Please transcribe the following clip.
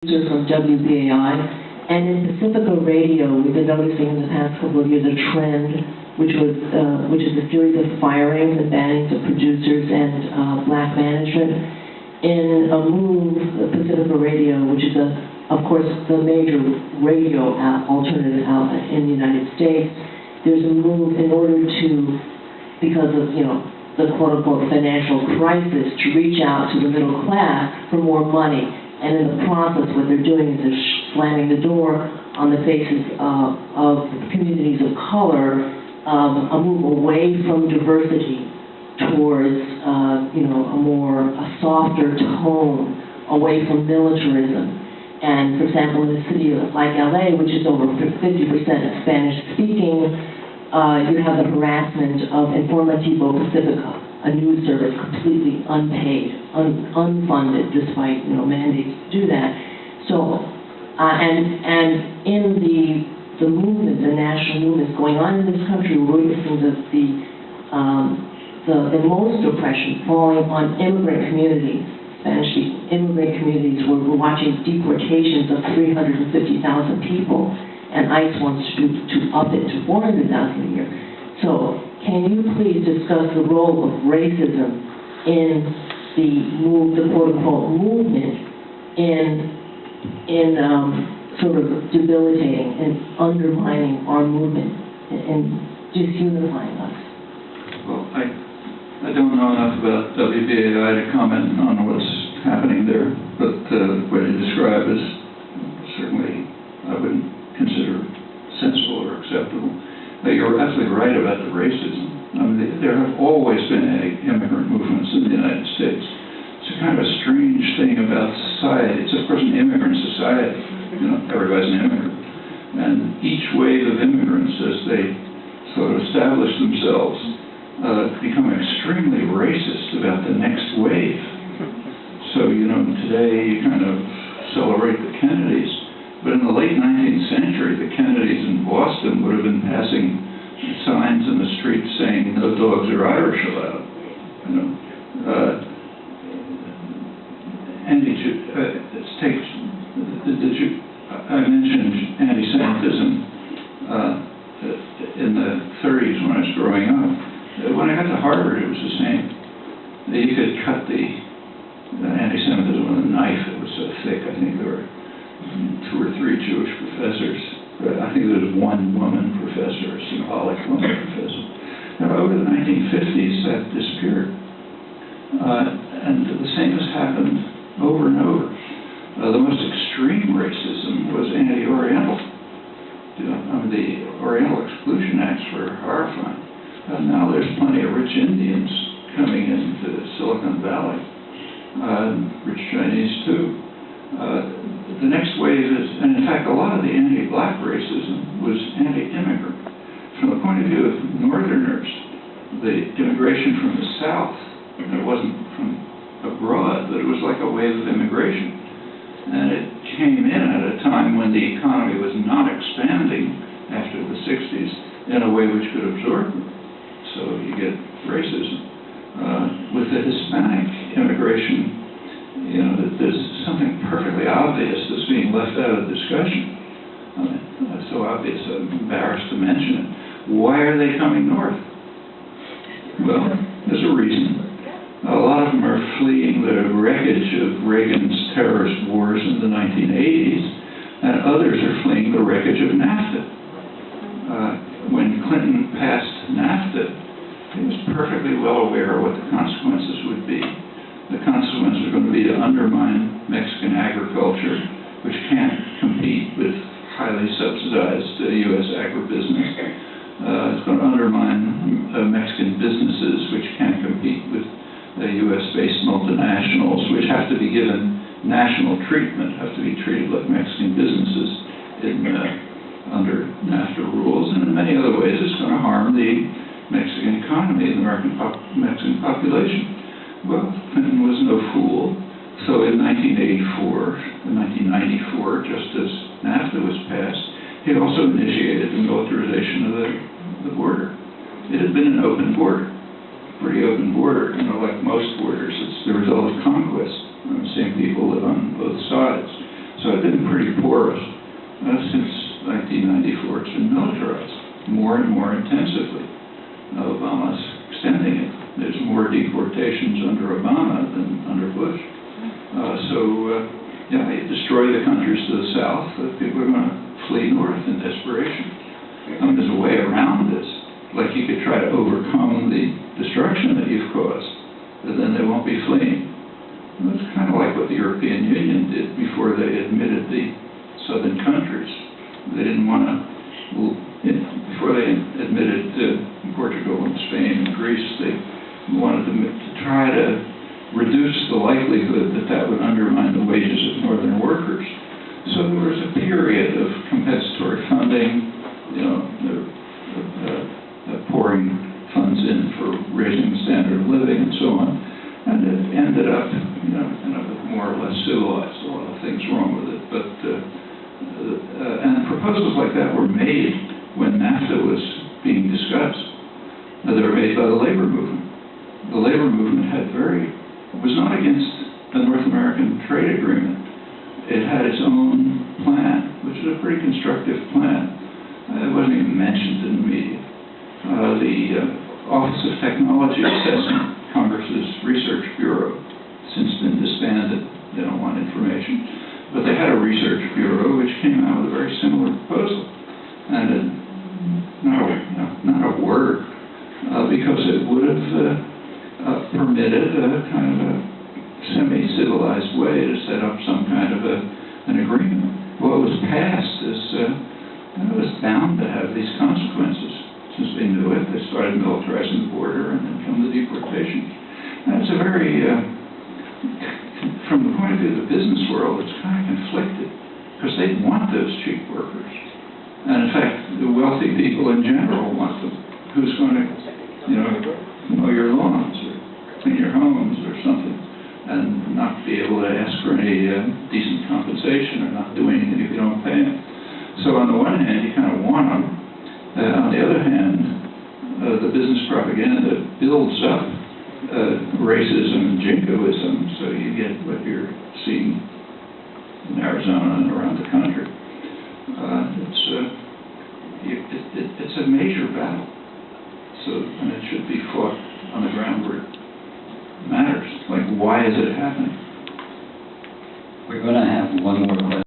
from WBAI, and in Pacifica Radio, we've been noticing in the past couple of years a trend, which is a series of firings and bannings of producers and black management. In a move, Pacifica Radio, which is of course the major radio alternative outlet in the United States, there's a move in order to, because of the quote-unquote financial crisis, to reach out to the middle class for more money. And in the process, what they're doing is they're slamming the door on the faces of communities of color, a move away from diversity towards, a softer tone, away from militarism. And for example, in a city like LA, which is over 50% Spanish-speaking, you have the harassment of Informativo Pacifica, a news service completely unpaid, unfunded, despite mandates to do that. So, and in the movement, the national movements going on in this country, we're witnessing the most oppression falling on immigrant communities, Spanish-speaking immigrant communities, where we're watching deportations of 350,000 people, and ICE wants to up it to 400,000 a year. So, can you please discuss the role of racism in the quote-unquote movement in sort of debilitating and undermining our movement and disunifying us? Well, I don't know enough about WBAI to comment on what's happening there, but what you describe is certainly I wouldn't consider sensible or acceptable. You're absolutely right about the racism. I mean, there have always been immigrant movements in the United States. It's a kind of a strange thing about society. It's, of course, an immigrant society. Everybody's an immigrant. And each wave of immigrants, as they sort of establish themselves, become extremely racist about the next wave. So, today you kind of celebrate the Kennedys. But in the late 19th century, the Kennedys in Boston would have been passing signs in the street saying, "No dogs or Irish allowed." I mentioned anti-Semitism in the 30s when I was growing up. When I got to Harvard, it was the same. You could cut the anti-Semitism with a knife. It was so thick. I think there were 2 or 3 Jewish professors. I think there was 1 woman professor, a symbolic woman professor. Now, over the 1950s, that disappeared. And the same has happened over and over. The most extreme racism was anti-Oriental. The Oriental Exclusion Acts were horrifying. Now there's plenty of rich Indians coming into Silicon Valley, rich Chinese too. The next wave is, and in fact a lot of the anti-black racism was anti-immigrant. From the point of view of Northerners, the immigration from the South, it wasn't from abroad, but it was like a wave of immigration. And it came in at a time when the economy was not expanding after the 60s in a way which could absorb them. So you get racism. With the Hispanic immigration, there's something perfectly obvious that's being left out of discussion. So obvious I'm embarrassed to mention it. Why are they coming north? Well, there's a reason. A lot of them are fleeing the wreckage of Reagan's terrorist wars in the 1980s, and others are fleeing the wreckage of NAFTA. When Clinton passed NAFTA, he was perfectly well aware of what the consequences would be. The consequences are going to be to undermine Mexican agriculture, which can't compete with highly subsidized U.S. agribusiness. It's going to undermine Mexican businesses, which can't compete with U.S.-based multinationals, which have to be given national treatment, have to be treated like Mexican businesses under NAFTA rules. And in many other ways, it's going to harm the Mexican economy, the Mexican population. Well, Clinton was no fool, so in 1994, just as NAFTA was passed, he also initiated the militarization of the border. It had been an open border, pretty open border, like most borders. It's the result of conquest. The same people live on both sides. So it's been pretty porous. Since 1994, it's been militarized more and more intensively. Obama's extending it. There's more deportations under Obama than under Bush. Yeah, you destroy the countries to the south, people are going to flee north in desperation. There's a way around this. Like you could try to overcome the destruction that you've caused, but then they won't be fleeing. And that's kind of like what the European Union did before they admitted the southern countries. They didn't want to, before they admitted Portugal and Spain and Greece, they wanted to try to reduce the likelihood that that would undermine the wages of northern workers. So there was a period of compensatory funding, pouring funds in for raising the standard of living and so on, and it ended up, kind of more or less civilized. A lot of things wrong with it, but and proposals like that were made when NAFTA was being discussed. They were made by the labor movement. The labor movement was not against the North American trade agreement. It had its own plan, which is a pretty constructive plan. It wasn't even mentioned in the media. The Office of Technology Assessment, Congress's Research Bureau, since been disbanded. They don't want information. But they had a research bureau which came out with a very similar proposal. And not a word, because it would have permitted a kind of a semi-civilized way to set up some kind of an agreement. What was passed it was bound to have these consequences. Since they knew it, they started militarizing the border and then come the deportation. And it's a very, from the point of view of the business world, it's kind of conflicted, because they want those cheap workers. And in fact, the wealthy people in general want them. Who's going to, mow your lawns or clean your homes or something, and not be able to ask for any decent compensation or not do anything if you don't pay them. So on the one hand, you kind of want them. On the other hand, the business propaganda builds up racism and jingoism, so you get what you're seeing in Arizona and around the country. It's a major battle, and it should be fought on the ground where it matters. Like, why is it happening? We're going to have one more